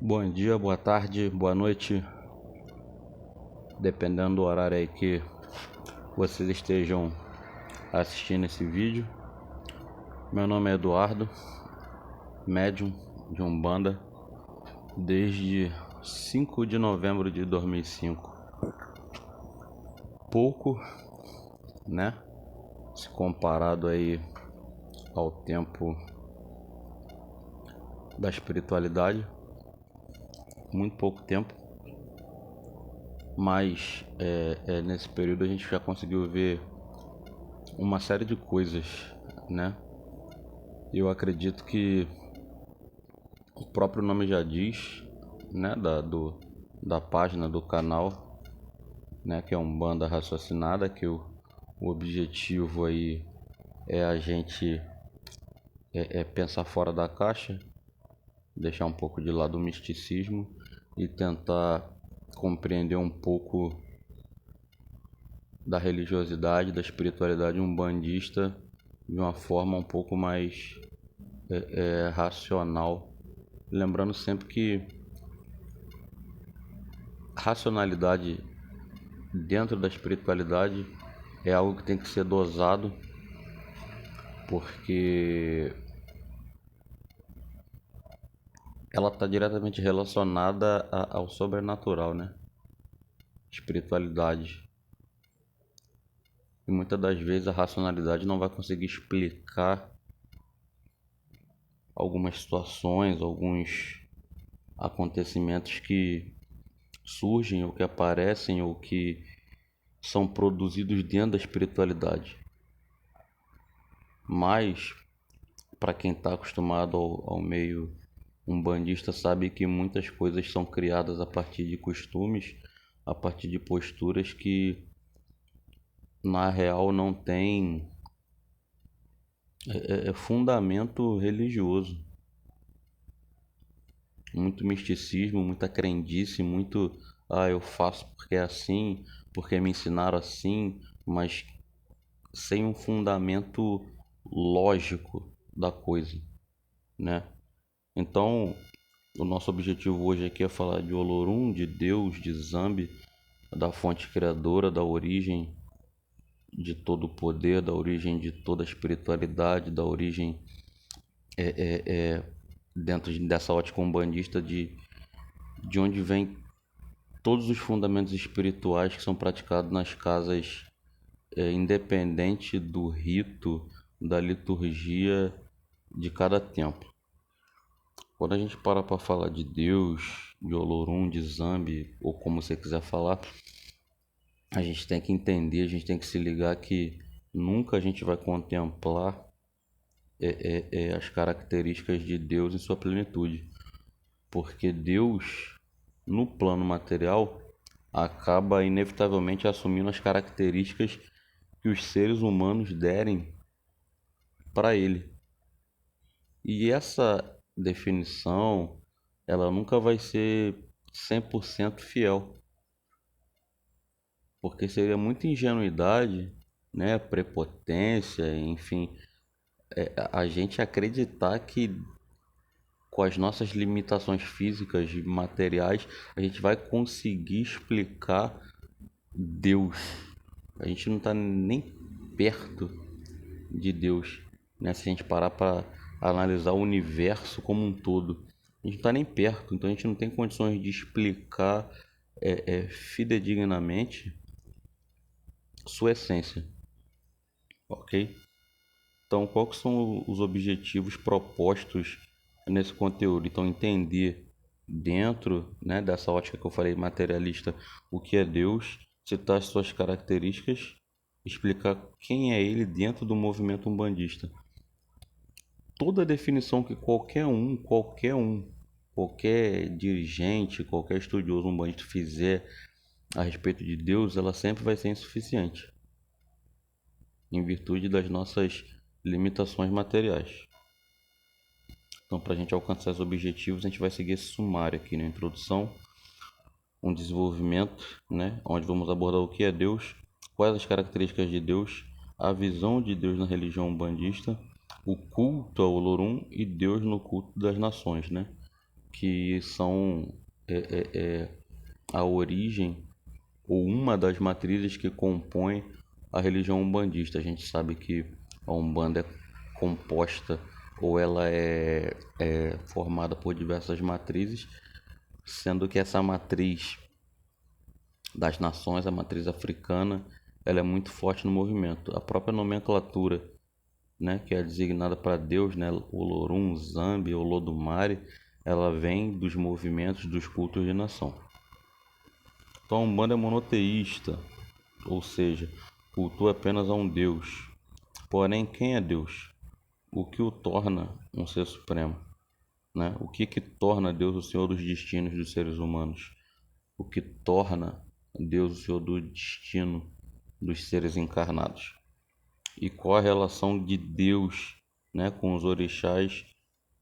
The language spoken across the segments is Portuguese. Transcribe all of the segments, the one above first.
Bom dia, boa tarde, boa noite, dependendo do horário aí que vocês estejam assistindo esse vídeo. Meu nome é Eduardo, médium de Umbanda, desde 5 de novembro de 2005. Pouco, né, se comparado aí ao tempo da espiritualidade, muito pouco tempo, mas nesse período a gente já conseguiu ver uma série de coisas, né? Eu acredito que o próprio nome já diz, né, da página do canal, né, que é Umbanda Raciocinada, que o objetivo aí é a gente pensar fora da caixa, deixar um pouco de lado o misticismo e tentar compreender um pouco da religiosidade, da espiritualidade umbandista de uma forma um pouco mais racional. Lembrando sempre que racionalidade dentro da espiritualidade é algo que tem que ser dosado, porque ela está diretamente relacionada ao sobrenatural, né? Espiritualidade. E muitas das vezes a racionalidade não vai conseguir explicar algumas situações, alguns acontecimentos que surgem ou que aparecem ou que são produzidos dentro da espiritualidade. Mas, para quem está acostumado ao meio umbandista, sabe que muitas coisas são criadas a partir de costumes, a partir de posturas que na real não tem fundamento religioso. Muito misticismo, muita crendice, muito eu faço porque é assim, porque me ensinaram assim, mas sem um fundamento lógico da coisa, né? Então, o nosso objetivo hoje aqui é falar de Olorum, de Deus, de Zambi, da fonte criadora, da origem de todo o poder, da origem de toda a espiritualidade, da origem dentro dessa ótica umbandista de onde vem todos os fundamentos espirituais que são praticados nas casas, independente do rito, da liturgia de cada templo. Quando a gente para falar de Deus, de Olorum, de Zambi, ou como você quiser falar, a gente tem que entender, a gente tem que se ligar que nunca a gente vai contemplar as características de Deus em sua plenitude. Porque Deus, no plano material, acaba inevitavelmente assumindo as características que os seres humanos derem para ele. E essa definição, ela nunca vai ser 100% fiel, porque seria muita ingenuidade, né, prepotência, enfim, a gente acreditar que com as nossas limitações físicas e materiais a gente vai conseguir explicar Deus. A gente não está nem perto de Deus, né? Se a gente parar para analisar o universo como um todo, a gente não está nem perto, então a gente não tem condições de explicar fidedignamente sua essência, ok? Então, quais são os objetivos propostos nesse conteúdo? Então, entender dentro, né, dessa ótica que eu falei materialista, o que é Deus, citar as suas características, explicar quem é ele dentro do movimento umbandista. Toda definição que qualquer dirigente, qualquer estudioso umbandista fizer a respeito de Deus, ela sempre vai ser insuficiente, em virtude das nossas limitações materiais. Então, para a gente alcançar os objetivos, a gente vai seguir esse sumário aqui na introdução, um desenvolvimento, né, onde vamos abordar o que é Deus, quais as características de Deus, a visão de Deus na religião umbandista, o culto ao Olorum e Deus no culto das nações, né? que são a origem ou uma das matrizes que compõem a religião umbandista. A gente sabe que a Umbanda é composta ou ela é formada por diversas matrizes, sendo que essa matriz das nações, a matriz africana, ela é muito forte no movimento. A própria nomenclatura, né, que é designada para Deus, né, Olorum, Zambi, Olodumare, ela vem dos movimentos dos cultos de nação. Então a Umbanda é monoteísta, ou seja, cultua apenas a um Deus. Porém, quem é Deus? O que o torna um ser supremo? Né? O que torna Deus o Senhor dos destinos dos seres humanos? O que torna Deus o Senhor do destino dos seres encarnados? E qual a relação de Deus, né, com os orixás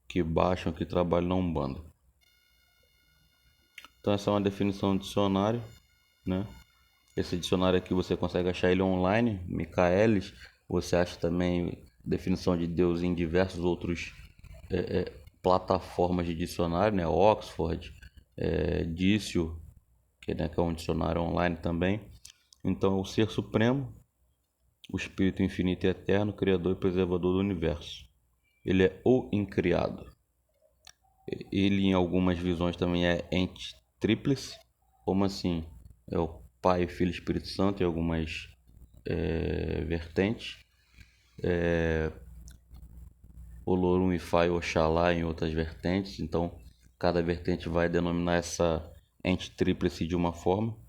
que baixam, que trabalham na Umbanda? Então essa é uma definição do dicionário, né? Esse dicionário aqui você consegue achar ele online, Michaelis. Você acha também definição de Deus em diversos outros plataformas de dicionário, né? Oxford, Dício, né, que é um dicionário online também. Então, o Ser Supremo, o Espírito Infinito e Eterno, Criador e Preservador do Universo. Ele é o Incriado. Ele, em algumas visões, também é ente tríplice. Como assim? É o Pai, Filho e Espírito Santo em algumas vertentes. Olorum, Ifá e Oxalá em outras vertentes. Então, cada vertente vai denominar essa ente tríplice de uma forma.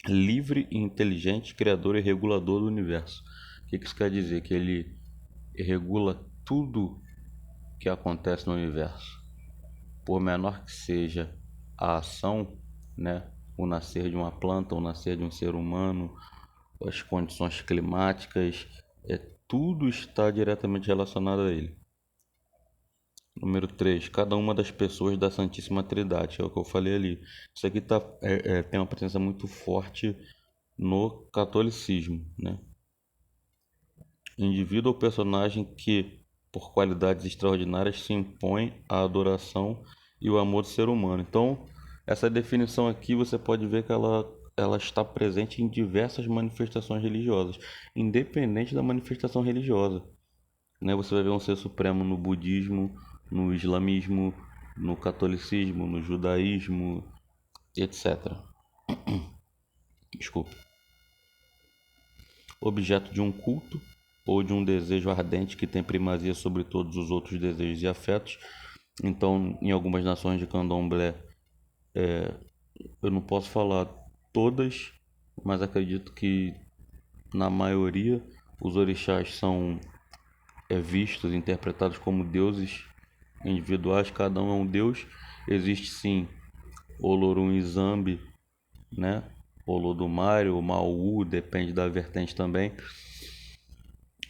Livre, inteligente, criador e regulador do universo. O que isso quer dizer? Que ele regula tudo que acontece no universo. Por menor que seja a ação, né? O nascer de uma planta, o nascer de um ser humano, as condições climáticas, tudo está diretamente relacionado a ele. Número 3, cada uma das pessoas da Santíssima Trindade, é o que eu falei ali. Isso aqui tem uma presença muito forte no catolicismo, né? Indivíduo ou personagem que, por qualidades extraordinárias, se impõe à adoração e o amor do ser humano. Então, essa definição aqui você pode ver que ela está presente em diversas manifestações religiosas, independente da manifestação religiosa. Né? Você vai ver um ser supremo no budismo, no islamismo, no catolicismo, no judaísmo, etc. Desculpe. Objeto de um culto ou de um desejo ardente que tem primazia sobre todos os outros desejos e afetos. Então, em algumas nações de candomblé, eu não posso falar todas, mas acredito que na maioria os orixás são vistos, interpretados como deuses individuais, cada um é um deus. Existe sim Olorum e Zambi, né? Olodumare, o Maú, depende da vertente também,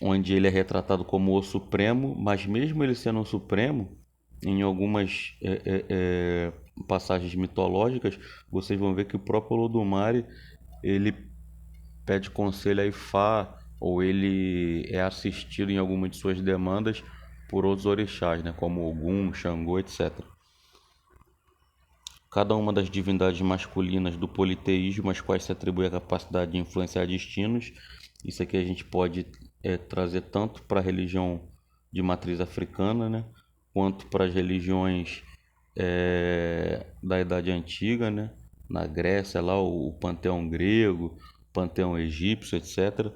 onde ele é retratado como o Supremo, mas mesmo ele sendo o Supremo, em algumas passagens mitológicas, vocês vão ver que o próprio Olodumare, ele pede conselho a Ifá, ou ele é assistido em algumas de suas demandas por outros orixás, né, como Ogum, Xangô, etc. Cada uma das divindades masculinas do politeísmo, às quais se atribui a capacidade de influenciar destinos. Isso aqui a gente pode trazer tanto para a religião de matriz africana, né, quanto para as religiões da Idade Antiga, né, na Grécia, lá o panteão grego, panteão egípcio, etc.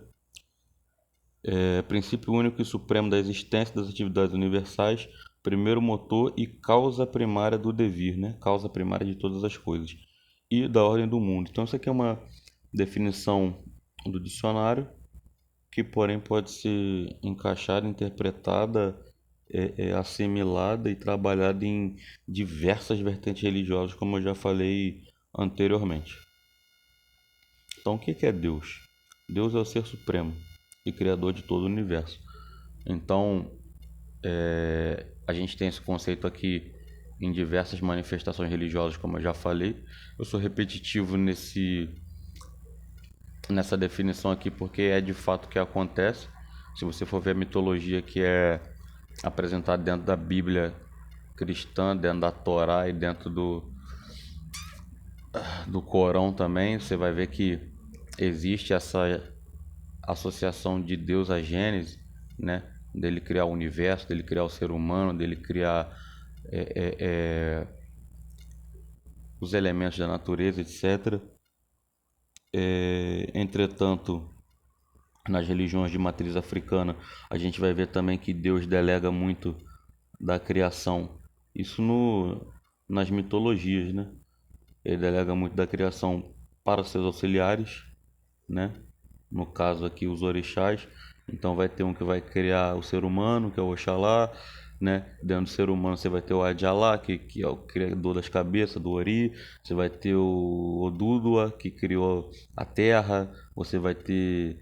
Princípio único e supremo da existência das atividades universais, primeiro motor e causa primária do devir, né? Causa primária de todas as coisas e da ordem do mundo. Então isso aqui é uma definição do dicionário que, porém, pode ser encaixada, interpretada, assimilada e trabalhada em diversas vertentes religiosas, como eu já falei anteriormente. Então, o que é Deus? Deus é o ser supremo e criador de todo o universo. Então, a gente tem esse conceito aqui em diversas manifestações religiosas, como eu já falei. Eu sou repetitivo nessa definição aqui porque é de fato o que acontece. Se você for ver a mitologia que é apresentada dentro da Bíblia, cristã, dentro da Torá e dentro do Corão também, você vai ver que existe essa associação de Deus à Gênese, né? Dele criar o universo, dele criar o ser humano, dele criar os elementos da natureza, etc. Entretanto, nas religiões de matriz africana, a gente vai ver também que Deus delega muito da criação. Isso nas mitologias, né? Ele delega muito da criação para seus auxiliares, né? No caso aqui, os orixás. Então vai ter um que vai criar o ser humano, que é o Oxalá, né? Dentro do ser humano você vai ter o Adjalá, que é o criador das cabeças, do Ori. Você vai ter o Odudua, que criou a terra. Você vai ter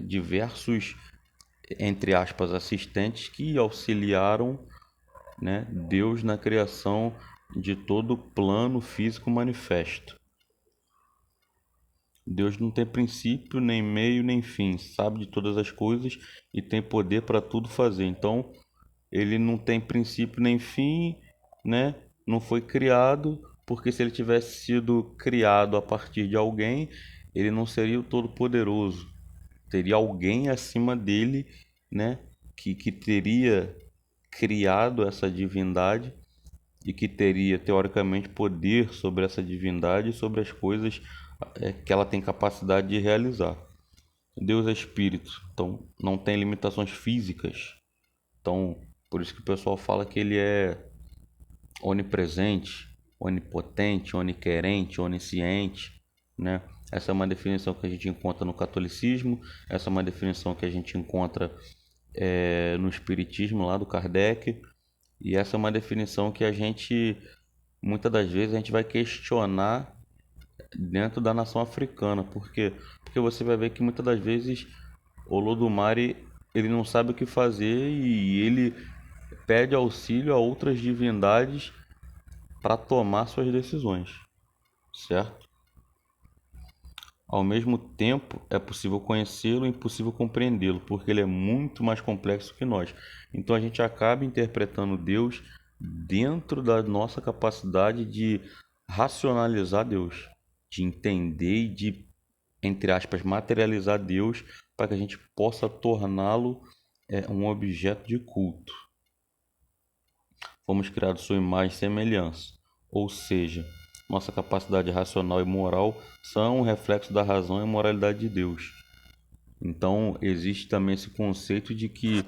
diversos, entre aspas, assistentes que auxiliaram, né, Deus na criação de todo o plano físico manifesto. Deus não tem princípio, nem meio, nem fim, sabe de todas as coisas e tem poder para tudo fazer. Então, ele não tem princípio nem fim, né? Não foi criado, porque se ele tivesse sido criado a partir de alguém, ele não seria o Todo-Poderoso. Teria alguém acima dele, né? Que teria criado essa divindade e que teria teoricamente poder sobre essa divindade e sobre as coisas que ela tem capacidade de realizar. Deus é espírito, então não tem limitações físicas. Então, por isso que o pessoal fala que ele é onipresente, onipotente, oniquerente, onisciente, né? Essa é uma definição que a gente encontra no catolicismo, essa é uma definição que a gente encontra no espiritismo lá do Kardec, e essa é uma definição que a gente, muitas das vezes, a gente vai questionar dentro da nação africana. Por quê? Porque você vai ver que muitas das vezes o Olodumare ele não sabe o que fazer e ele pede auxílio a outras divindades para tomar suas decisões, certo? Ao mesmo tempo, é possível conhecê-lo e impossível compreendê-lo, porque ele é muito mais complexo que nós. Então a gente acaba interpretando Deus dentro da nossa capacidade de racionalizar Deus, de entender e de, entre aspas, materializar Deus para que a gente possa torná-lo um objeto de culto. Fomos criados sua imagem e semelhança, ou seja, nossa capacidade racional e moral são um reflexo da razão e moralidade de Deus. Então, existe também esse conceito de que,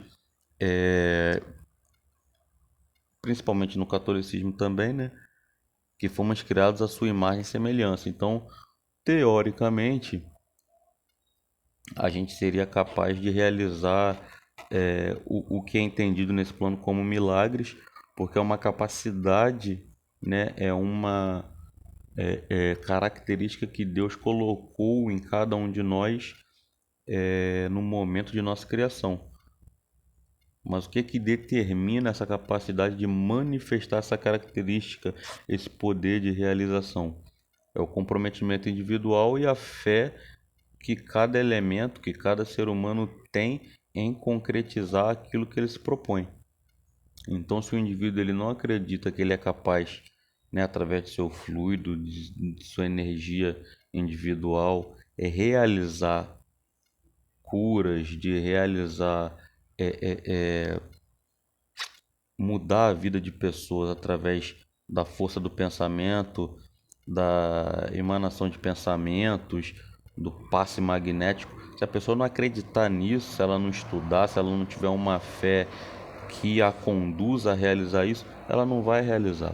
principalmente no catolicismo também, né, que fomos criados à sua imagem e semelhança. Então, teoricamente, a gente seria capaz de realizar o que é entendido nesse plano como milagres, porque é uma capacidade, né, é uma característica que Deus colocou em cada um de nós no momento de nossa criação. Mas o que que determina essa capacidade de manifestar essa característica, esse poder de realização? É o comprometimento individual e a fé que cada elemento, que cada ser humano tem em concretizar aquilo que ele se propõe. Então, se o indivíduo ele não acredita que ele é capaz, né, através de seu fluido, de sua energia individual, realizar curas, de realizar, mudar a vida de pessoas através da força do pensamento, da emanação de pensamentos, do passe magnético. Se a pessoa não acreditar nisso, se ela não estudar, se ela não tiver uma fé que a conduza a realizar isso, ela não vai realizar.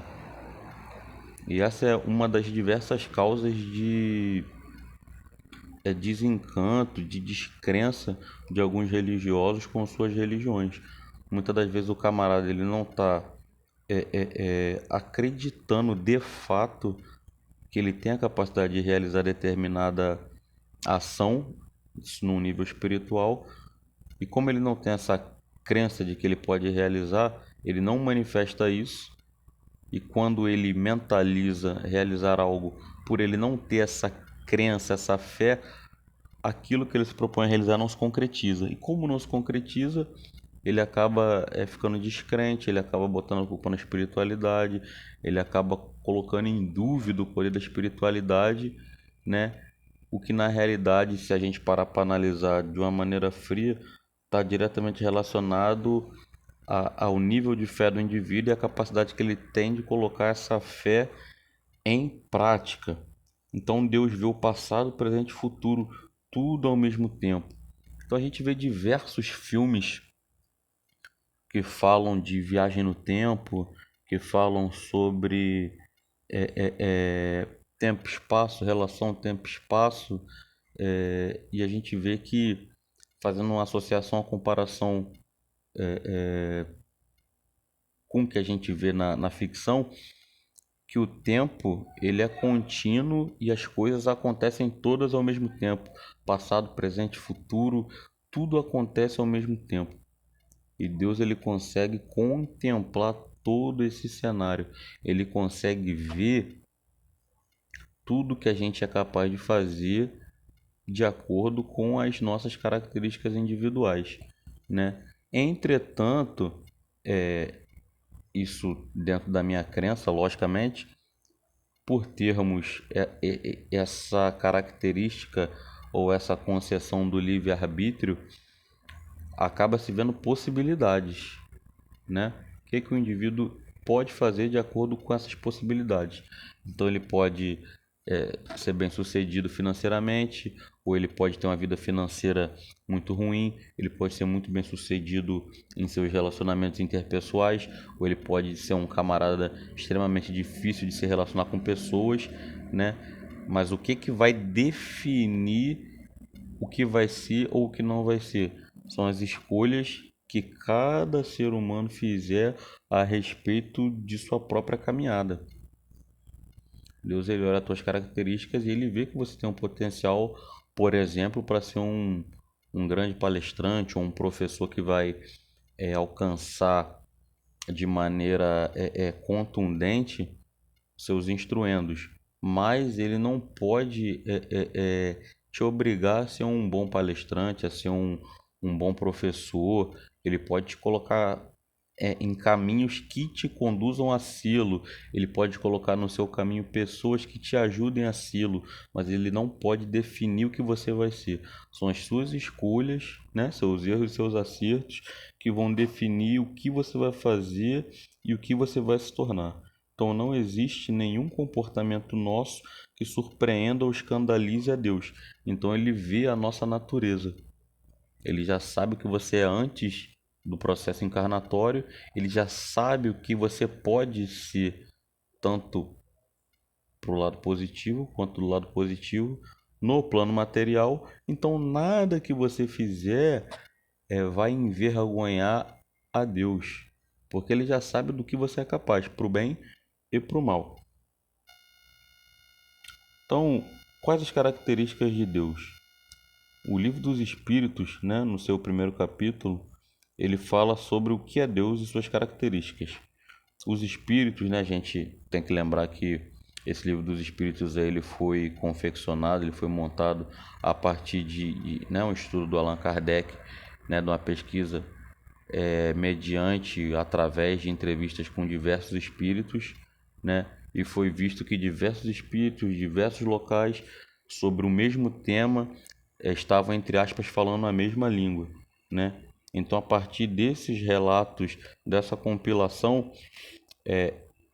E essa é uma das diversas causas de desencanto, de descrença de alguns religiosos com suas religiões. Muitas das vezes o camarada ele não está acreditando de fato que ele tem a capacidade de realizar determinada ação, isso num nível espiritual, e como ele não tem essa crença de que ele pode realizar, ele não manifesta isso, e quando ele mentaliza realizar algo, por ele não ter essa crença, essa fé, aquilo que ele se propõe a realizar não se concretiza. E como não se concretiza, ele acaba ficando descrente, ele acaba botando a culpa na espiritualidade, ele acaba colocando em dúvida o poder da espiritualidade, né? O que na realidade, se a gente parar para analisar de uma maneira fria, está diretamente relacionado ao nível de fé do indivíduo e a capacidade que ele tem de colocar essa fé em prática. Então Deus vê o passado, presente e futuro, tudo ao mesmo tempo. Então a gente vê diversos filmes que falam de viagem no tempo, que falam sobre tempo e espaço, relação tempo e espaço, e a gente vê que, fazendo uma associação, uma comparação com o que a gente vê na ficção, que o tempo ele é contínuo e as coisas acontecem todas ao mesmo tempo. Passado, presente, futuro, tudo acontece ao mesmo tempo. E Deus ele consegue contemplar todo esse cenário. Ele consegue ver tudo que a gente é capaz de fazer de acordo com as nossas características individuais, né? Entretanto, isso dentro da minha crença, logicamente, por termos essa característica ou essa concessão do livre-arbítrio, acaba se vendo possibilidades, né? O que o indivíduo pode fazer de acordo com essas possibilidades. Então ele pode ser bem sucedido financeiramente, ou ele pode ter uma vida financeira muito ruim, ele pode ser muito bem sucedido em seus relacionamentos interpessoais, ou ele pode ser um camarada extremamente difícil de se relacionar com pessoas, né? Mas o que vai definir o que vai ser ou o que não vai ser? São as escolhas que cada ser humano fizer a respeito de sua própria caminhada. Deus ele olha as tuas características e ele vê que você tem um potencial, por exemplo, para ser um grande palestrante ou um professor que vai alcançar de maneira contundente seus instruendos, mas ele não pode te obrigar a ser um bom palestrante, a ser um bom professor. Ele pode te colocar em caminhos que te conduzam a silo. Ele pode colocar no seu caminho pessoas que te ajudem a silo, mas ele não pode definir o que você vai ser. São as suas escolhas, né? Seus erros e seus acertos que vão definir o que você vai fazer e o que você vai se tornar. Então não existe nenhum comportamento nosso que surpreenda ou escandalize a Deus. Então ele vê a nossa natureza. Ele já sabe o que você é antes do processo encarnatório, ele já sabe o que você pode ser, tanto para o lado positivo quanto do lado positivo, no plano material. Então nada que você fizer vai envergonhar a Deus, porque ele já sabe do que você é capaz, para o bem e para o mal. Então, quais as características de Deus? O livro dos Espíritos, né, no seu primeiro capítulo, ele fala sobre o que é Deus e suas características. Os Espíritos, né, a gente tem que lembrar que esse livro dos Espíritos ele foi confeccionado, ele foi montado a partir de um estudo do Allan Kardec, né, de uma pesquisa mediante, através de entrevistas com diversos espíritos, né? E foi visto que diversos espíritos, diversos locais, sobre o mesmo tema, estavam, entre aspas, falando a mesma língua, né? Então, a partir desses relatos, dessa compilação,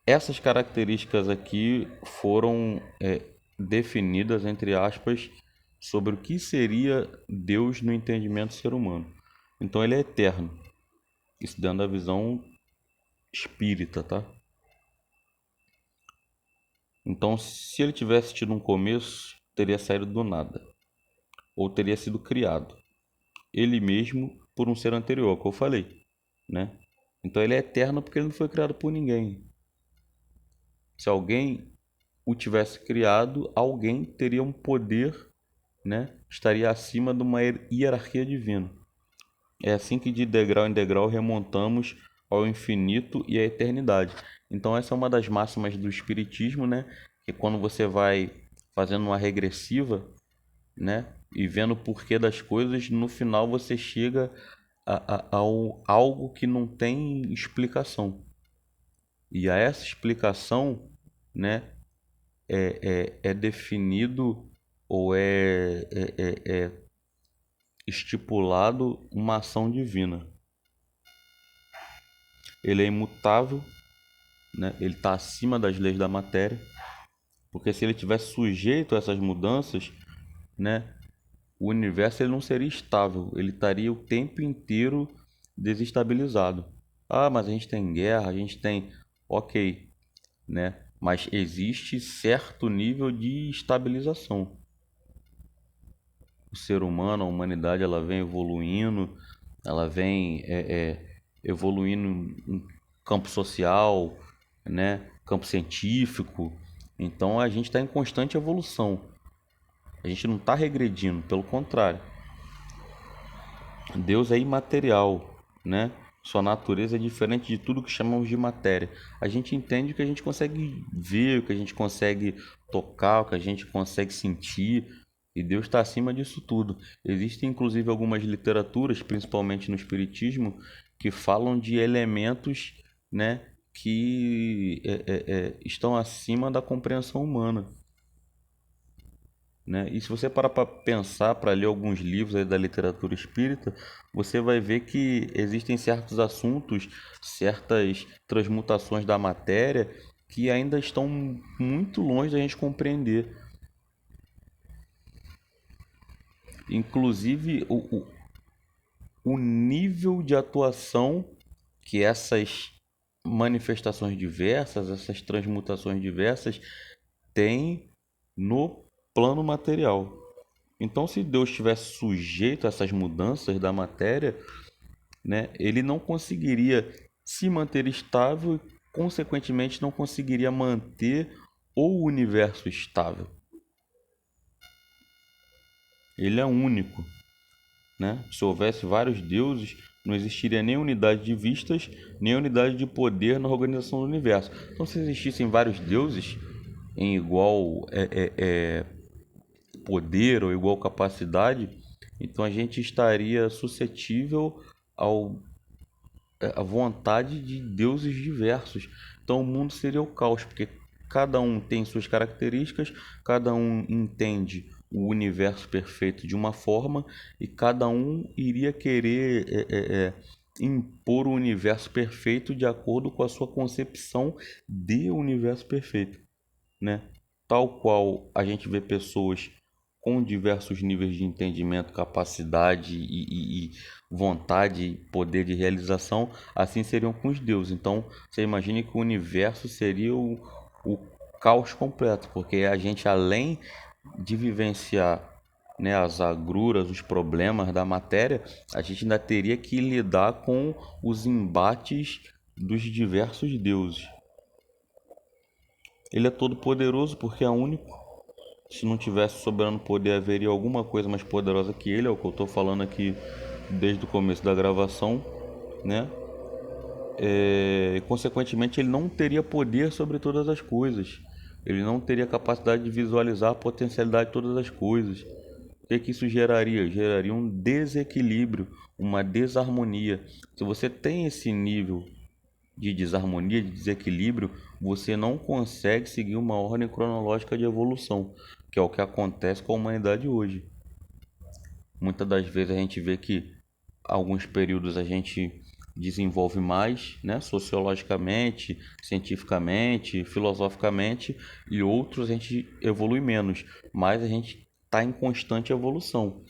essas características aqui foram definidas, entre aspas, sobre o que seria Deus no entendimento do ser humano. Então, ele é eterno. Isso dando a visão espírita, tá? Então, se ele tivesse tido um começo, teria saído do nada, ou teria sido criado, ele mesmo por um ser anterior, que eu falei, né? Então ele é eterno porque ele não foi criado por ninguém. Se alguém o tivesse criado, alguém teria um poder, né? Estaria acima de uma hierarquia divina. É assim que de degrau em degrau remontamos ao infinito e à eternidade. Então essa é uma das máximas do espiritismo, né? Que quando você vai fazendo uma regressiva, né? E vendo o porquê das coisas, no final você chega algo que não tem explicação. E a essa explicação, né, é definido ou é estipulado uma ação divina. Ele é imutável, né? Ele está acima das leis da matéria, porque se ele tivesse sujeito a essas mudanças, né, o universo ele não seria estável, ele estaria o tempo inteiro desestabilizado. Ah, mas a gente tem guerra, a gente tem, ok, né? Mas existe certo nível de estabilização. O ser humano, a humanidade, ela vem evoluindo, ela vem evoluindo em campo social, né? Campo científico. Então a gente está em constante evolução. A gente não está regredindo, pelo contrário. Deus é imaterial, né? Sua natureza é diferente de tudo que chamamos de matéria. A gente entende o que a gente consegue ver, o que a gente consegue tocar, o que a gente consegue sentir, e Deus está acima disso tudo. Existem inclusive algumas literaturas, principalmente no Espiritismo, que falam de elementos, né, que estão acima da compreensão humana. Né? E se você parar para pensar, para ler alguns livros aí da literatura espírita, você vai ver que existem certos assuntos, certas transmutações da matéria que ainda estão muito longe da gente compreender. Inclusive o nível de atuação que essas manifestações diversas, essas transmutações diversas têm no plano material. Então, se Deus estivesse sujeito a essas mudanças da matéria, né, ele não conseguiria se manter estável e, consequentemente, não conseguiria manter o universo estável. Ele é único. Né? Se houvesse vários deuses, não existiria nem unidade de vistas, nem unidade de poder na organização do universo. Então, se existissem vários deuses em igual poder ou igual capacidade, então a gente estaria suscetível ao, à vontade de deuses diversos. Então o mundo seria o caos, porque cada um tem suas características, cada um entende o universo perfeito de uma forma e cada um iria querer impor o universo perfeito de acordo com a sua concepção de universo perfeito, né? Tal qual a gente vê pessoas com diversos níveis de entendimento, capacidade e vontade, poder de realização, assim seriam com os deuses. Então, você imagine que o universo seria o caos completo, porque a gente, além de vivenciar, né, as agruras, os problemas da matéria, a gente ainda teria que lidar com os embates dos diversos deuses. Ele é todo poderoso porque é único. Se não tivesse soberano poder, haveria alguma coisa mais poderosa que ele, é o que eu estou falando aqui desde o começo da gravação, né? Consequentemente, ele não teria poder sobre todas as coisas. Ele não teria capacidade de visualizar a potencialidade de todas as coisas. O que isso geraria? Geraria um desequilíbrio, uma desarmonia. Se você tem esse nível de desarmonia, de desequilíbrio, você não consegue seguir uma ordem cronológica de evolução, que é o que acontece com a humanidade hoje. Muitas das vezes a gente vê que alguns períodos a gente desenvolve mais, né, sociologicamente, cientificamente, filosoficamente, e outros a gente evolui menos, mas a gente está em constante evolução.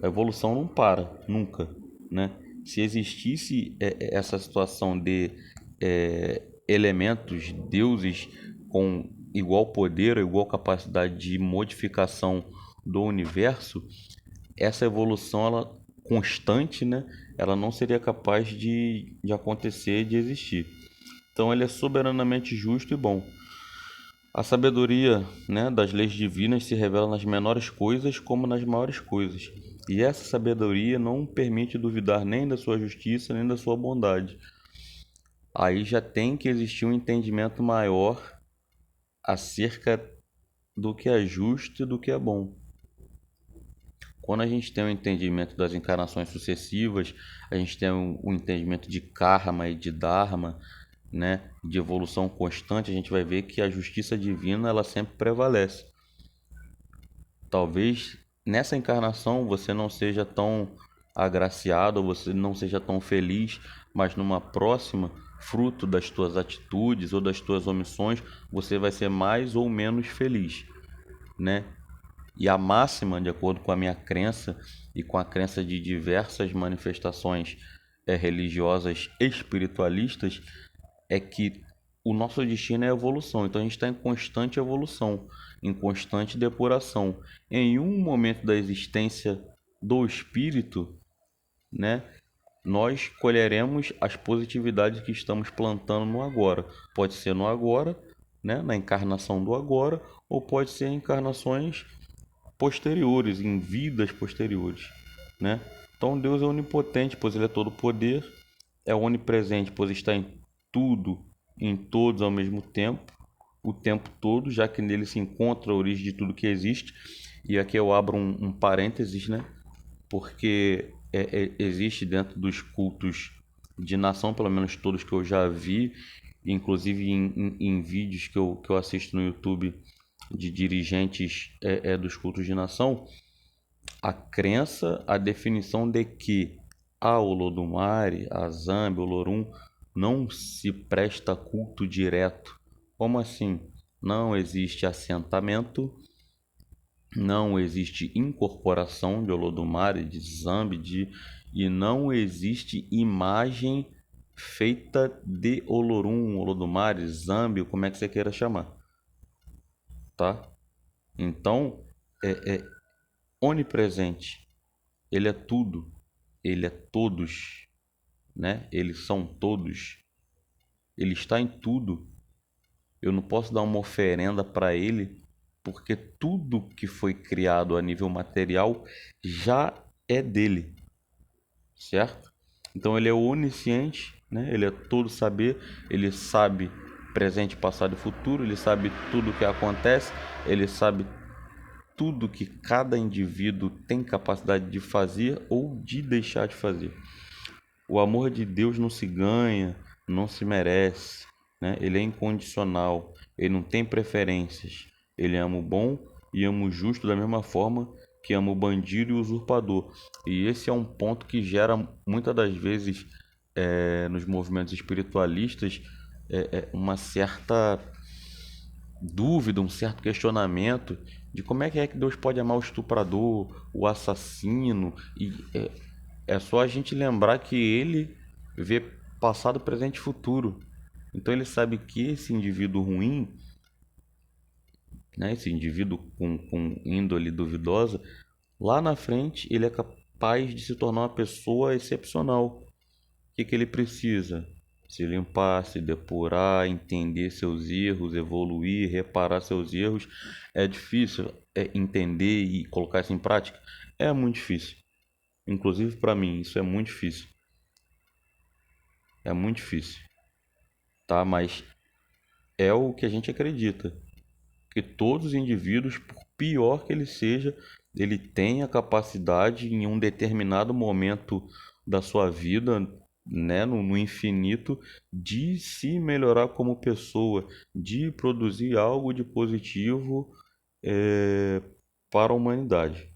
A evolução não para, nunca, né? Se existisse essa situação de elementos, deuses com igual poder ou igual capacidade de modificação do universo, essa evolução ela constante, né? Ela não seria capaz de acontecer, de existir. Então ele é soberanamente justo e bom. A sabedoria, né, das leis divinas se revela nas menores coisas como nas maiores coisas. E essa sabedoria não permite duvidar nem da sua justiça, nem da sua bondade. Aí já tem que existir um entendimento maior acerca do que é justo e do que é bom. Quando a gente tem o entendimento das encarnações sucessivas, a gente tem o entendimento de karma e de dharma, né, de evolução constante, a gente vai ver que a justiça divina ela sempre prevalece. Talvez nessa encarnação você não seja tão agraciado, ou você não seja tão feliz, mas numa próxima, fruto das tuas atitudes ou das tuas omissões, você vai ser mais ou menos feliz, né? E a máxima, de acordo com a minha crença e com a crença de diversas manifestações religiosas espiritualistas, é que o nosso destino é a evolução. Então a gente está em constante evolução, em constante depuração. Em um momento da existência do espírito, né, nós colheremos as positividades que estamos plantando no agora. Pode ser no agora, né, na encarnação do agora, ou pode ser em encarnações posteriores, em vidas posteriores, né? Então Deus é onipotente, pois ele é todo poder, é onipresente, pois está em tudo, em todos ao mesmo tempo, o tempo todo, já que nele se encontra a origem de tudo que existe. E aqui eu abro um parênteses, né? Porque existe dentro dos cultos de nação, pelo menos todos que eu já vi, inclusive em vídeos que eu assisto no YouTube de dirigentes dos cultos de nação, a crença, a definição de que a Olodumare, a Zambi, o Lorum não se presta culto direto. Como assim? Não existe assentamento, não existe incorporação de Olodumare, de Zambi, e não existe imagem feita de Olorum, Olodumare, Zambi, como é que você queira chamar, tá? Então, é onipresente. Ele é tudo, ele é todos, né? Eles são todos. Ele está em tudo. Eu não posso dar uma oferenda para ele, porque tudo que foi criado a nível material já é dele, certo? Então ele é onisciente, né? Ele é todo saber, ele sabe presente, passado e futuro, ele sabe tudo o que acontece, ele sabe tudo que cada indivíduo tem capacidade de fazer ou de deixar de fazer. O amor de Deus não se ganha, não se merece, né? Ele é incondicional, ele não tem preferências. Ele ama o bom e ama o justo da mesma forma que ama o bandido e o usurpador. E esse é um ponto que gera muitas das vezes nos movimentos espiritualistas uma certa dúvida, um certo questionamento de como é que Deus pode amar o estuprador, o assassino, e é só a gente lembrar que ele vê passado, presente e futuro. Então ele sabe que esse indivíduo ruim, né, esse indivíduo com índole duvidosa, lá na frente ele é capaz de se tornar uma pessoa excepcional. O que ele precisa? Se limpar, se depurar, entender seus erros, evoluir, reparar seus erros. É difícil entender e colocar isso em prática? É muito difícil. Inclusive para mim, isso é muito difícil. É muito difícil, tá? Mas é o que a gente acredita. Que todos os indivíduos, por pior que ele seja, ele tem a capacidade em um determinado momento da sua vida, né, no infinito, de se melhorar como pessoa, de produzir algo de positivo para a humanidade.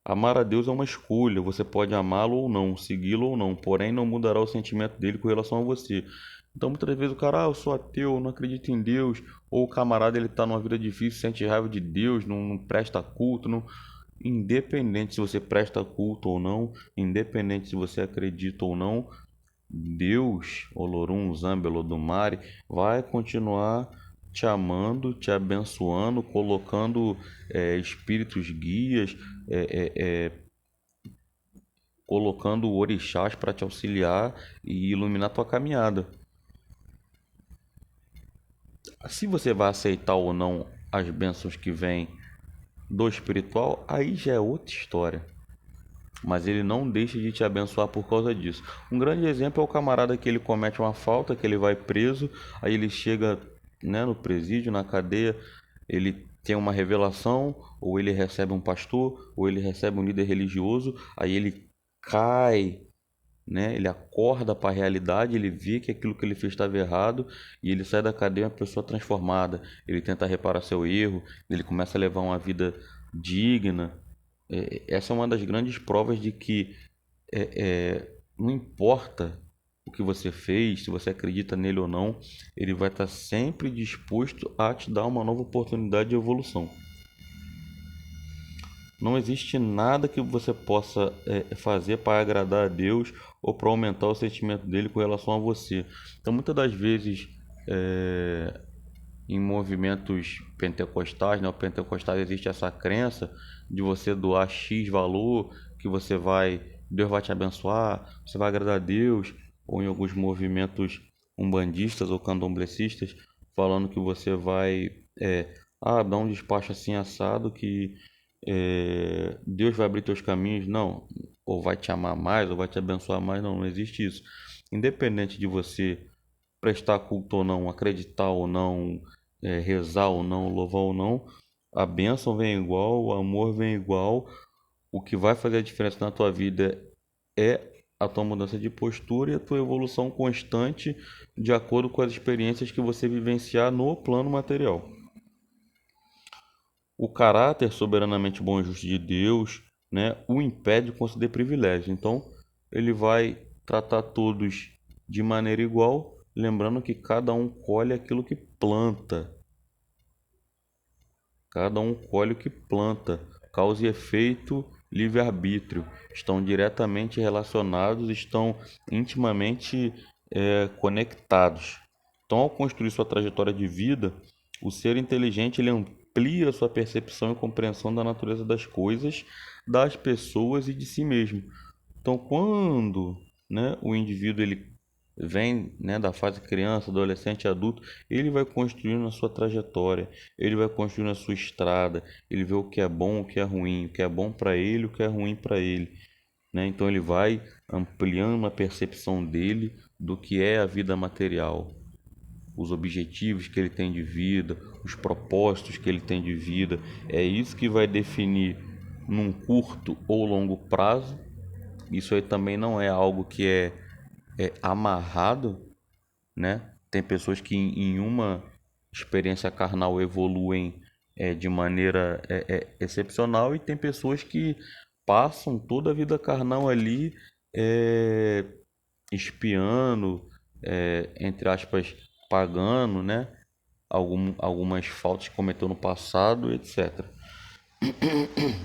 Amar a Deus é uma escolha, você pode amá-lo ou não, segui-lo ou não, porém não mudará o sentimento dele com relação a você. Então muitas vezes o cara, eu sou ateu, não acredito em Deus, ou o camarada ele tá numa vida difícil, sente raiva de Deus, não presta culto, não... Independente se você presta culto ou não, independente se você acredita ou não, Deus, Olorum, Zambi, Olodumare, vai continuar te amando, te abençoando, colocando espíritos guias, é, é, é, colocando orixás para te auxiliar e iluminar tua caminhada. Se você vai aceitar ou não as bênçãos que vêm do espiritual, aí já é outra história. Mas ele não deixa de te abençoar por causa disso. Um grande exemplo é o camarada que ele comete uma falta, que ele vai preso, aí ele chega, né, no presídio, na cadeia, ele tem uma revelação, ou ele recebe um pastor, ou ele recebe um líder religioso, aí ele cai, né? Ele acorda para a realidade, ele vê que aquilo que ele fez estava errado e ele sai da cadeia uma pessoa transformada. Ele tenta reparar seu erro, ele começa a levar uma vida digna. Essa é uma das grandes provas de que não importa o que você fez, se você acredita nele ou não, ele vai estar sempre disposto a te dar uma nova oportunidade de evolução. Não existe nada que você possa fazer para agradar a Deus ou para aumentar o sentimento dele com relação a você. Então, muitas das vezes, em movimentos pentecostais, né, o pentecostais existe essa crença de você doar X valor, que Deus vai te abençoar, você vai agradar a Deus, ou em alguns movimentos umbandistas ou candomblecistas, falando que você vai dar um despacho assim assado que Deus vai abrir teus caminhos, não, ou vai te amar mais, ou vai te abençoar mais, não existe isso. Independente de você prestar culto ou não, acreditar ou não, rezar ou não, louvar ou não, a bênção vem igual, o amor vem igual. O que vai fazer a diferença na tua vida é a tua mudança de postura e a tua evolução constante de acordo com as experiências que você vivenciar no plano material. O caráter soberanamente bom e justo de Deus, né, o impede de conceder privilégio. Então, ele vai tratar todos de maneira igual, lembrando que cada um colhe aquilo que planta. Cada um colhe o que planta. Causa e efeito, livre-arbítrio. Estão diretamente relacionados, estão intimamente conectados. Então, ao construir sua trajetória de vida, o ser inteligente ele amplia sua percepção e compreensão da natureza das coisas, das pessoas e de si mesmo. Então, quando, né, o indivíduo ele vem, né, da fase criança, adolescente, adulto, ele vai construindo a sua trajetória, ele vai construindo a sua estrada, ele vê o que é bom, o que é ruim, o que é bom para ele, o que é ruim para ele, né? Então ele vai ampliando a percepção dele do que é a vida material, os objetivos que ele tem de vida, os propósitos que ele tem de vida. É isso que vai definir num curto ou longo prazo. Isso aí também não é algo que é amarrado, né? Tem pessoas que em uma experiência carnal evoluem de maneira excepcional e tem pessoas que passam toda a vida carnal ali é, espiando, entre aspas, pagando, né? Algumas faltas que cometeu no passado, etc.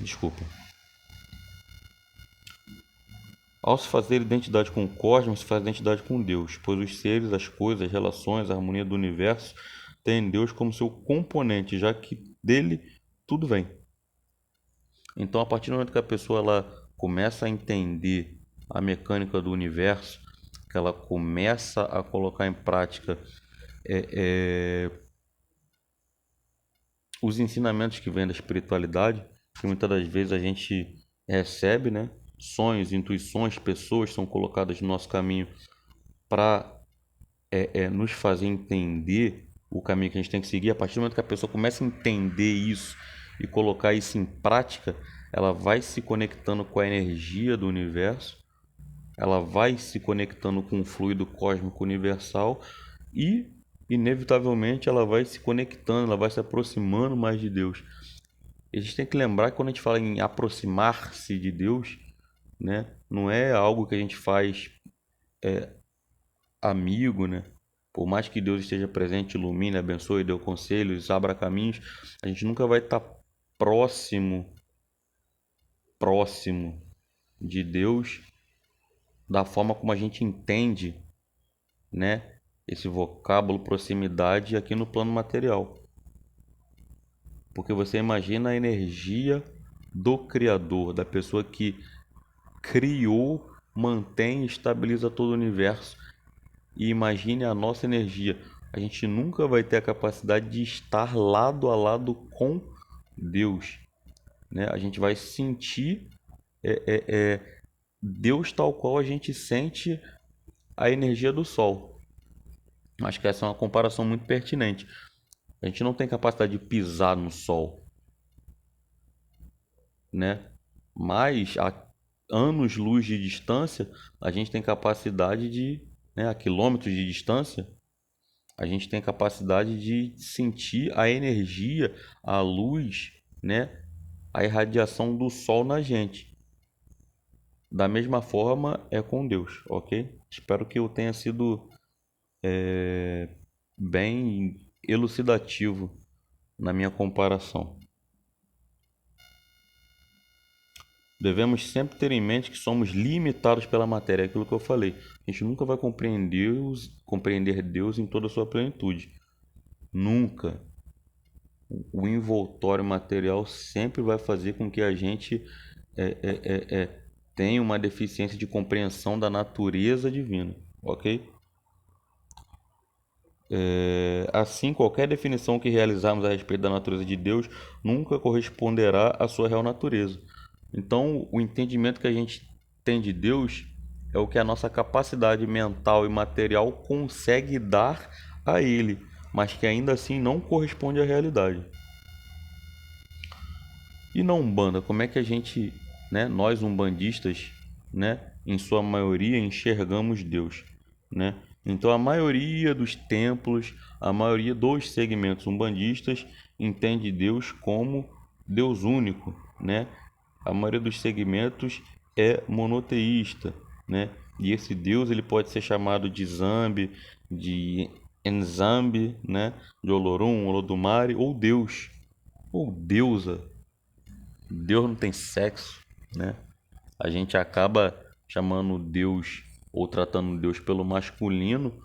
Desculpa. Ao se fazer identidade com o cosmos, se faz identidade com Deus, pois os seres, as coisas, as relações, a harmonia do universo têm Deus como seu componente, já que dele tudo vem. Então, a partir do momento que a pessoa ela começa a entender a mecânica do universo, que ela começa a colocar em prática os ensinamentos que vêm da espiritualidade, que muitas das vezes a gente recebe, né? Sonhos, intuições, pessoas são colocadas no nosso caminho para nos fazer entender o caminho que a gente tem que seguir. A partir do momento que a pessoa começa a entender isso e colocar isso em prática, ela vai se conectando com a energia do universo, ela vai se conectando com o fluido cósmico universal e, inevitavelmente, ela vai se conectando, ela vai se aproximando mais de Deus. A gente tem que lembrar que quando a gente fala em aproximar-se de Deus, né, não é algo que a gente faz amigo, né? Por mais que Deus esteja presente, ilumine, abençoe, dê conselhos, abra caminhos, a gente nunca vai estar próximo de Deus da forma como a gente entende, né? Esse vocábulo proximidade aqui no plano material. Porque você imagina a energia do Criador, da pessoa que criou, mantém e estabiliza todo o universo. E imagine a nossa energia. A gente nunca vai ter a capacidade de estar lado a lado com Deus, né? A gente vai sentir Deus tal qual a gente sente a energia do Sol. Acho que essa é uma comparação muito pertinente. A gente não tem capacidade de pisar no sol, né? Mas a anos-luz de distância, a gente tem capacidade de, né, a quilômetros de distância, a gente tem capacidade de sentir a energia, a luz, né, a irradiação do sol na gente. Da mesma forma é com Deus, ok? Espero que eu tenha sido bem elucidativo na minha comparação. Devemos sempre ter em mente que somos limitados pela matéria, é aquilo que eu falei. A gente nunca vai compreender Deus em toda a sua plenitude. Nunca. O envoltório material sempre vai fazer com que a gente tenha uma deficiência de compreensão da natureza divina, ok? Assim, qualquer definição que realizarmos a respeito da natureza de Deus nunca corresponderá à sua real natureza. Então, o entendimento que a gente tem de Deus é o que a nossa capacidade mental e material consegue dar a Ele, mas que ainda assim não corresponde à realidade. E na Umbanda, como é que a gente, né, nós umbandistas, né, em sua maioria enxergamos Deus, né? Então a maioria dos templos, a maioria dos segmentos umbandistas entende Deus como Deus único, né? A maioria dos segmentos é monoteísta, né? E esse Deus ele pode ser chamado de Zambi, de Nzambi, né? De Olorum, Olodumare ou Deus ou deusa. Deus não tem sexo, né? A gente acaba chamando Deus ou tratando Deus pelo masculino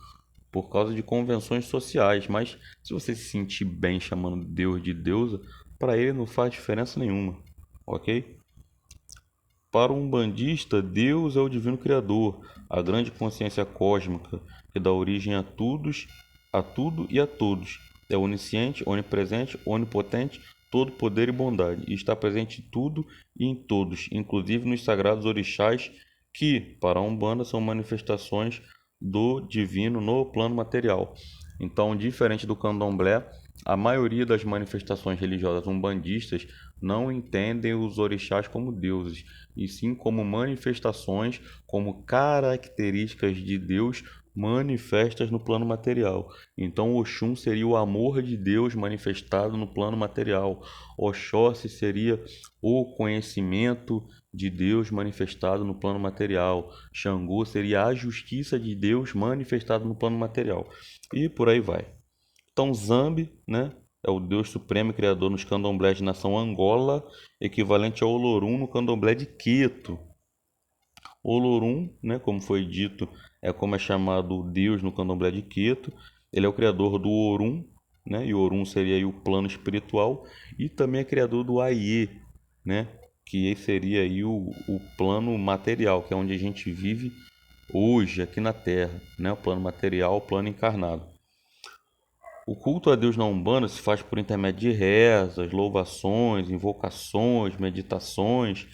por causa de convenções sociais, mas se você se sentir bem chamando Deus de deusa, para ele não faz diferença nenhuma, ok? Para um umbandista, Deus é o divino criador, a grande consciência cósmica que dá origem a tudo e a todos. É onisciente, onipresente, onipotente, todo poder e bondade, e está presente em tudo e em todos, inclusive nos sagrados orixás, que, para a Umbanda, são manifestações do divino no plano material. Então, diferente do candomblé, a maioria das manifestações religiosas umbandistas não entendem os orixás como deuses, e sim como manifestações, como características de Deus manifestas no plano material. Então, Oxum seria o amor de Deus manifestado no plano material. Oxóssi seria o conhecimento de Deus manifestado no plano material. Xangô seria a justiça de Deus manifestada no plano material. E por aí vai. Então, Zambi, né, é o Deus supremo e criador nos candomblés de nação Angola, equivalente ao Olorum no candomblé de Queto. Olorum, né, como foi dito, é como é chamado Deus no candomblé de Queto. Ele é o criador do Orum, né, e Orum seria aí o plano espiritual, e também é criador do Aie, né, que seria aí o plano material, que é onde a gente vive hoje aqui na Terra, né, o plano material, o plano encarnado. O culto a Deus na Umbanda se faz por intermédio de rezas, louvações, invocações, meditações,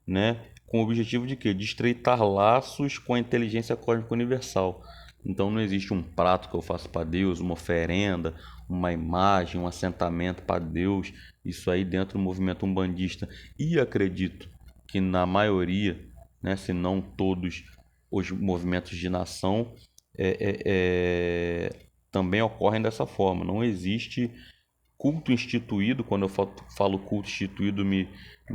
né? Com o objetivo de quê? De estreitar laços com a inteligência cósmica universal. Então não existe um prato que eu faço para Deus, uma oferenda, uma imagem, um assentamento para Deus. Isso aí dentro do movimento umbandista. E acredito que na maioria, né, se não todos os movimentos de nação, também ocorrem dessa forma. Não existe culto instituído. Quando eu falo culto instituído, me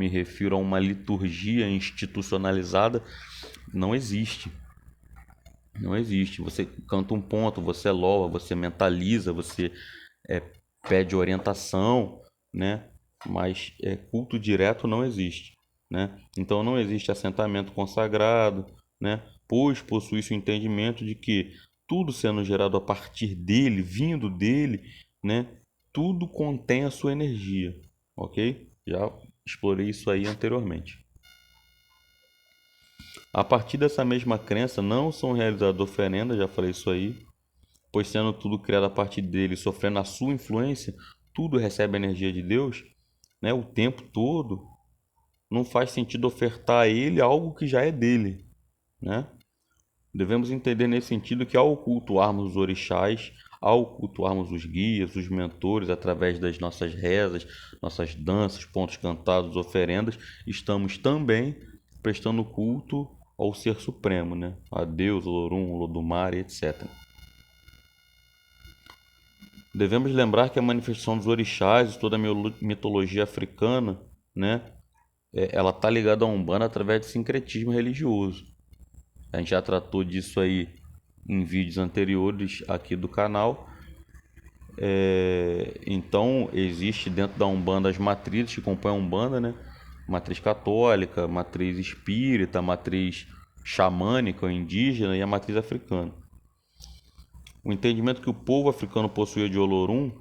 refiro a uma liturgia institucionalizada. Não existe. Não existe. Você canta um ponto, você louva, você mentaliza, você pede orientação, né? Mas culto direto não existe, né? Então não existe assentamento consagrado, né? Pois possui-se o entendimento de que tudo sendo gerado a partir dele, vindo dele, né? Tudo contém a sua energia, ok? Já explorei isso aí anteriormente. A partir dessa mesma crença, não são realizadas oferendas, já falei isso aí, pois sendo tudo criado a partir dele, sofrendo a sua influência, tudo recebe a energia de Deus, né? O tempo todo, não faz sentido ofertar a ele algo que já é dele, né? Devemos entender nesse sentido que ao cultuarmos os orixás, ao cultuarmos os guias, os mentores, através das nossas rezas, nossas danças, pontos cantados, oferendas, estamos também prestando culto ao Ser Supremo, né? A Deus, Olorum, Olodumare, etc. Devemos lembrar que a manifestação dos orixás e toda a mitologia africana, né, ela está ligada à Umbanda através de sincretismo religioso. A gente já tratou disso aí em vídeos anteriores aqui do canal. Então, existe dentro da Umbanda as matrizes que compõem a Umbanda, né? Matriz católica, matriz espírita, matriz xamânica ou indígena e a matriz africana. O entendimento que o povo africano possuía de Olorum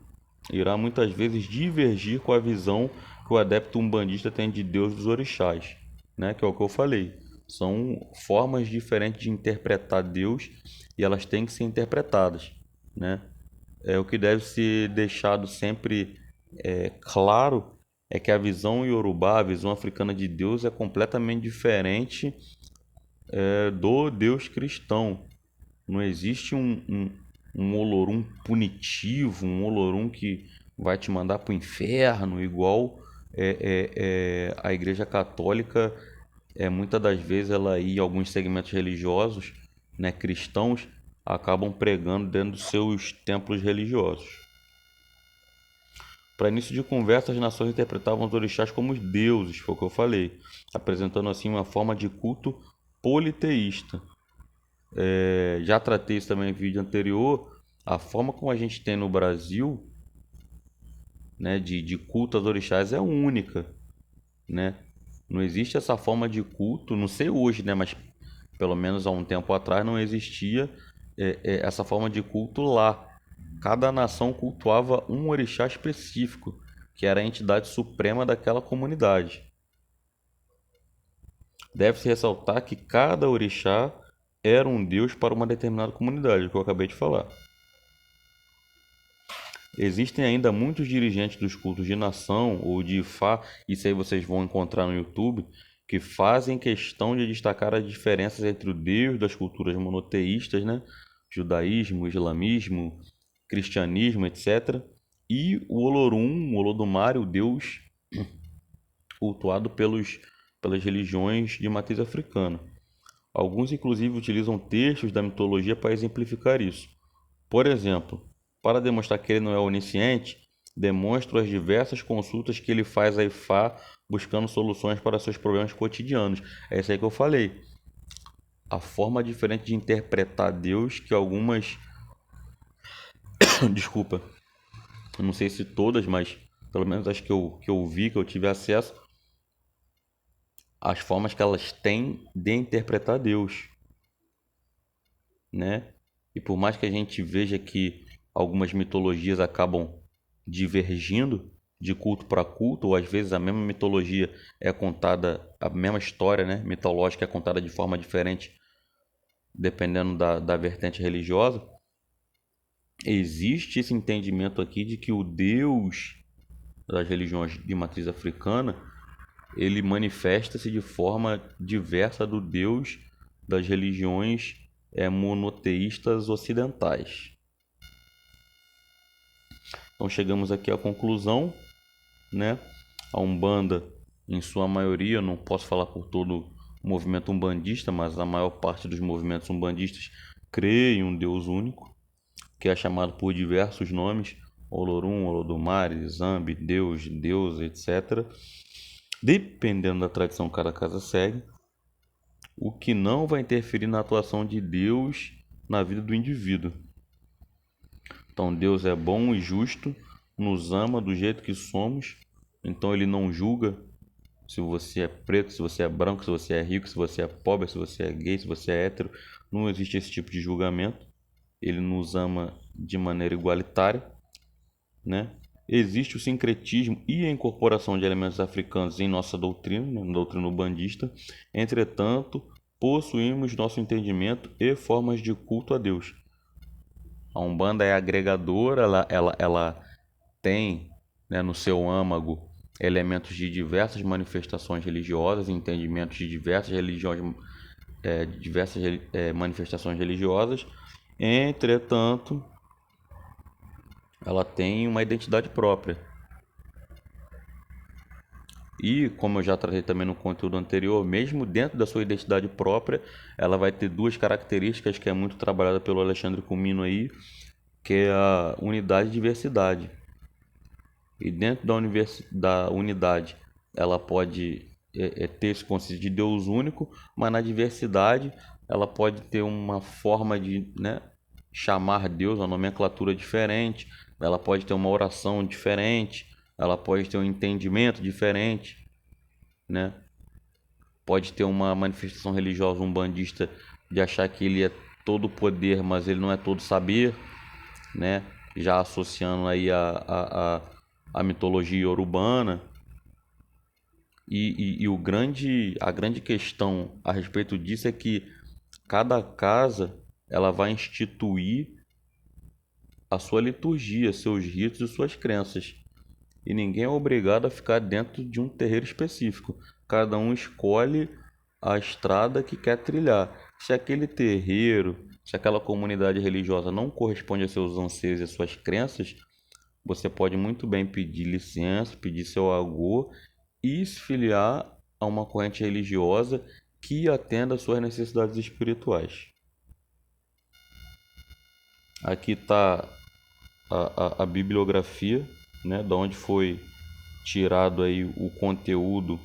irá muitas vezes divergir com a visão que o adepto umbandista tem de Deus dos orixás, né? Que é o que eu falei. São formas diferentes de interpretar Deus e elas têm que ser interpretadas, né? O que deve ser deixado sempre claro é que a visão iorubá, a visão africana de Deus é completamente diferente do Deus cristão. Não existe um Olorum punitivo, um Olorum que vai te mandar para o inferno, igual a Igreja Católica, muitas das vezes, ela e alguns segmentos religiosos, né, cristãos, acabam pregando dentro dos seus templos religiosos. Para início de conversa, as nações interpretavam os orixás como os deuses, foi o que eu falei, apresentando assim uma forma de culto politeísta. Já tratei isso também em vídeo anterior. A forma como a gente tem no Brasil, né, de culto aos orixás é única, né? Não existe essa forma de culto, não sei hoje, né, mas pelo menos há um tempo atrás não existia essa forma de culto lá. Cada nação cultuava um orixá específico, que era a entidade suprema daquela comunidade. Deve-se ressaltar que cada orixá era um deus para uma determinada comunidade, o que eu acabei de falar. Existem ainda muitos dirigentes dos cultos de nação ou de Ifá, isso aí vocês vão encontrar no YouTube, que fazem questão de destacar as diferenças entre o Deus das culturas monoteístas, né? Judaísmo, islamismo, cristianismo, etc. E o Olorum, o Olodumare, o Deus cultuado pelas religiões de matriz africana. Alguns, inclusive, utilizam textos da mitologia para exemplificar isso. Por exemplo, para demonstrar que ele não é onisciente, demonstra as diversas consultas que ele faz a Ifá buscando soluções para seus problemas cotidianos. É isso aí que eu falei. A forma diferente de interpretar Deus que algumas... Desculpa. Eu não sei se todas, mas pelo menos as que eu vi, que eu tive acesso, as formas que elas têm de interpretar Deus, né? E por mais que a gente veja que algumas mitologias acabam divergindo de culto para culto, ou às vezes a mesma mitologia é contada, a mesma história, né, mitológica é contada de forma diferente, dependendo da vertente religiosa, existe esse entendimento aqui de que o Deus das religiões de matriz africana, ele manifesta-se de forma diversa do Deus das religiões monoteístas ocidentais. Então chegamos aqui à conclusão, né? A Umbanda, em sua maioria, não posso falar por todo o movimento umbandista, mas a maior parte dos movimentos umbandistas crê em um Deus único, que é chamado por diversos nomes, Olorum, Olodumare, Zambi, Deus, deusa, etc. Dependendo da tradição que cada casa segue, o que não vai interferir na atuação de Deus na vida do indivíduo. Então Deus é bom e justo, nos ama do jeito que somos, então ele não julga se você é preto, se você é branco, se você é rico, se você é pobre, se você é gay, se você é hétero. Não existe esse tipo de julgamento. Ele nos ama de maneira igualitária, né? Existe o sincretismo e a incorporação de elementos africanos em nossa doutrina, né? Na doutrina umbandista. Entretanto, possuímos nosso entendimento e formas de culto a Deus. A Umbanda é agregadora, ela tem, né, no seu âmago elementos de diversas manifestações religiosas, entendimentos de diversas religiões, manifestações religiosas. Entretanto, ela tem uma identidade própria. E, como eu já tratei também no conteúdo anterior, mesmo dentro da sua identidade própria, ela vai ter duas características que é muito trabalhada pelo Alexandre Comino aí, que é a unidade e diversidade. E dentro da unidade, ela pode ter esse conceito de Deus único, mas na diversidade, ela pode ter uma forma de, né, chamar Deus, uma nomenclatura diferente, ela pode ter uma oração diferente, ela pode ter um entendimento diferente, né? Pode ter uma manifestação religiosa umbandista de achar que ele é todo poder, mas ele não é todo saber, né? Já associando aí a mitologia urbana. A grande questão a respeito disso é que cada casa ela vai instituir a sua liturgia, seus ritos e suas crenças. E ninguém é obrigado a ficar dentro de um terreiro específico. Cada um escolhe a estrada que quer trilhar. Se aquele terreiro, se aquela comunidade religiosa não corresponde a seus anseios e às suas crenças, você pode muito bem pedir licença, pedir seu agô e se filiar a uma corrente religiosa que atenda às suas necessidades espirituais. Aqui está a bibliografia, né, da onde foi tirado aí o conteúdo,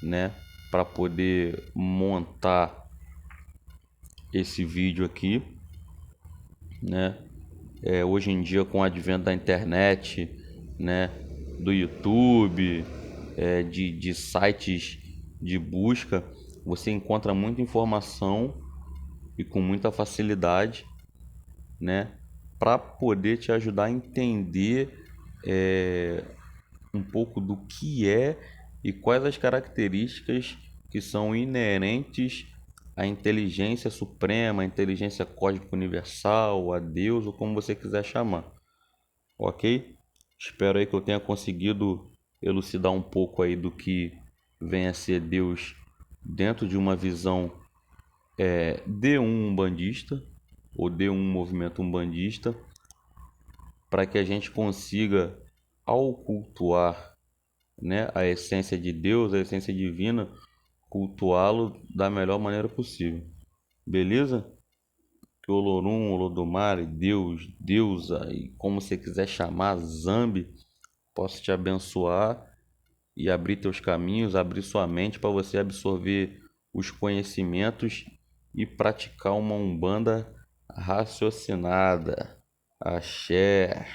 né, para poder montar esse vídeo aqui, né? Hoje em dia, com o advento da internet, né, do YouTube, de sites de busca, você encontra muita informação e com muita facilidade, né, para poder te ajudar a entender um pouco do que é e quais as características que são inerentes à inteligência suprema, à inteligência cósmica universal, a Deus ou como você quiser chamar, ok? Espero aí que eu tenha conseguido elucidar um pouco aí do que vem a ser Deus dentro de uma visão de um umbandista ou de um movimento umbandista, para que a gente consiga, ao cultuar, né, a essência de Deus, a essência divina, cultuá-lo da melhor maneira possível. Beleza? Que Olorum, Olodumare, Deus, Deusa e como você quiser chamar, Zambi, possa te abençoar e abrir teus caminhos, abrir sua mente para você absorver os conhecimentos e praticar uma umbanda raciocinada. Axé.